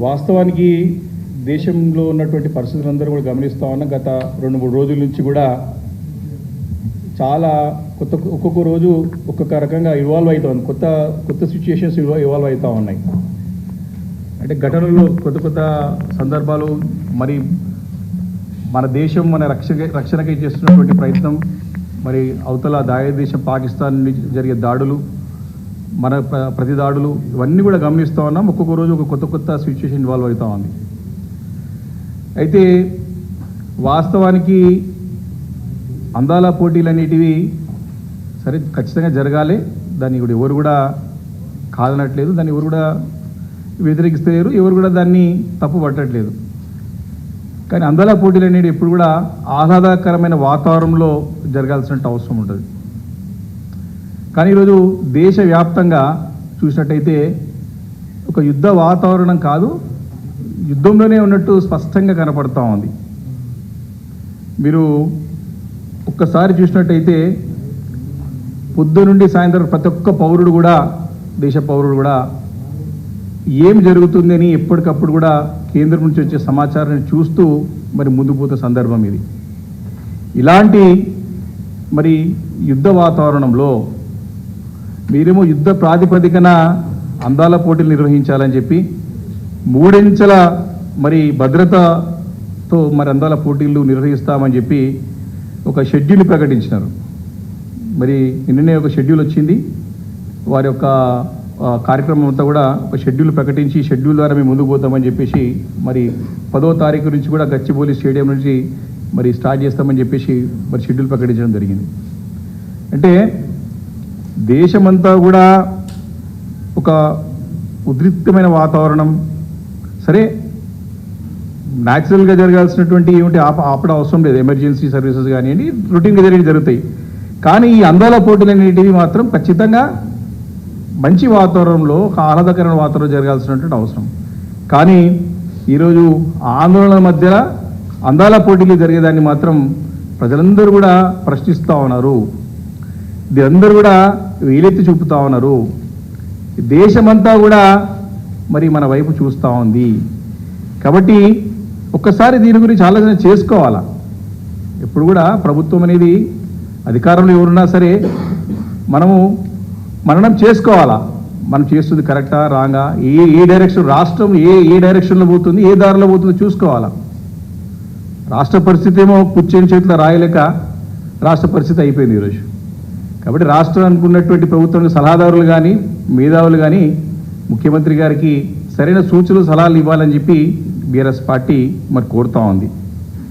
వాస్తవానికి దేశంలో ఉన్నటువంటి పరిస్థితులందరూ కూడా గమనిస్తూ ఉన్నాం. గత 2-3 రోజుల నుంచి కూడా చాలా ఒక్కొక్క రోజు ఒక్కొక్క రకంగా ఇవాల్వ్ అవుతుంది. కొత్త సిచ్యుయేషన్స్ ఇవాల్వ్ అవుతూ ఉన్నాయి. అంటే ఘటనలు కొత్త సందర్భాలు, మరి మన దేశం మన రక్షణకై చేస్తున్నటువంటి ప్రయత్నం, మరి అవతల దాయ దేశం పాకిస్తాన్ నుంచి జరిగే దాడులు, మన ప్రతి దాడులు, ఇవన్నీ కూడా గమనిస్తూ ఉన్నాం. ఒక్కొక్క రోజు ఒక కొత్త సిచ్యుయేషన్ ఇన్వాల్వ్ అవుతూ ఉంది. అయితే వాస్తవానికి అందాల పోటీలు అనేటివి సరే ఖచ్చితంగా జరగాలి, దాన్ని కూడా ఎవరు కూడా కాదనట్లేదు, దాన్ని ఎవరు కూడా వ్యతిరేకిస్తలేరు, ఎవరు కూడా దాన్ని తప్పు పట్టట్లేదు. కానీ అందాల పోటీలు అనేవి ఎప్పుడు కూడా ఆహ్లాదకరమైన వాతావరణంలో జరగాల్సిన అవసరం ఉంటుంది. కానీ ఈరోజు దేశవ్యాప్తంగా చూసినట్టయితే ఒక యుద్ధ వాతావరణం కాదు, యుద్ధంలోనే ఉన్నట్టు స్పష్టంగా కనపడుతూ ఉంది. మీరు ఒక్కసారి చూసినట్టయితే పొద్దు నుండి సాయంత్రం ప్రతి ఒక్క పౌరుడు కూడా, దేశ పౌరుడు కూడా ఏం జరుగుతుందని ఎప్పటికప్పుడు కూడా కేంద్రం నుంచి వచ్చే సమాచారాన్ని చూస్తూ మరి ముందు పోతే సందర్భం ఇది. ఇలాంటి మరి యుద్ధ వాతావరణంలో మీరేమో యుద్ధ ప్రాతిపదికన అందాల పోటీలు నిర్వహించాలని చెప్పి 3 అంచెల మరి భద్రతతో మరి అందాల పోటీలు నిర్వహిస్తామని చెప్పి ఒక షెడ్యూల్ ప్రకటించినారు. మరి నిన్ననే ఒక షెడ్యూల్ వచ్చింది. వారి యొక్క కార్యక్రమం అంతా కూడా ఒక షెడ్యూల్ ప్రకటించి, షెడ్యూల్ ద్వారా మేము ముందుకు పోతామని చెప్పేసి మరి 10వ తారీఖు నుంచి కూడా గచ్చిబౌలి స్టేడియం నుంచి మరి స్టార్ట్ చేస్తామని చెప్పేసి మరి షెడ్యూల్ ప్రకటించడం జరిగింది. అంటే దేశమంతా కూడా ఒక ఉద్రిక్తమైన వాతావరణం. సరే, న్యాచురల్గా జరగాల్సినటువంటి ఏమిటి ఆపడం అవసరం లేదు, ఎమర్జెన్సీ సర్వీసెస్ కానివ్వండి, రొటీన్గా జరుగుతాయి. కానీ ఈ అందాల పోటీలు అనేటివి మాత్రం ఖచ్చితంగా మంచి వాతావరణంలో, ఒక ఆహ్లాదకరమైన వాతావరణం జరగాల్సినటువంటి అవసరం. కానీ ఈరోజు ఆందోళన మధ్య అందాల పోటీలు జరిగేదాన్ని మాత్రం ప్రజలందరూ కూడా ప్రశ్నిస్తూ ఉన్నారు, అందరూ కూడా వేలెత్తి చూపుతూ ఉన్నారు. దేశమంతా కూడా మరి మన వైపు చూస్తూ ఉంది. కాబట్టి ఒక్కసారి దీని గురించి ఆలోచన చేసుకోవాలా. ఎప్పుడు కూడా ప్రభుత్వం అనేది, అధికారంలో ఎవరున్నా సరే మననం చేసుకోవాలా. మనం చేస్తుంది కరెక్టా రాంగా, ఏ డైరెక్షన్, రాష్ట్రం ఏ డైరెక్షన్లో పోతుంది, ఏ దారిలో పోతుందో చూసుకోవాలా. రాష్ట్ర పరిస్థితి ఏమో కూర్చొని చేతిలో రాయలేక రాష్ట్ర పరిస్థితి అయిపోయింది ఈరోజు. కాబట్టి రాష్ట్రం అనుకున్నటువంటి ప్రభుత్వం సలహాదారులు కానీ, మేధావులు కానీ ముఖ్యమంత్రి గారికి సరైన సూచనలు సలహాలు ఇవ్వాలని చెప్పి బీఆర్ఎస్ పార్టీ మరి కోరుతూ ఉంది.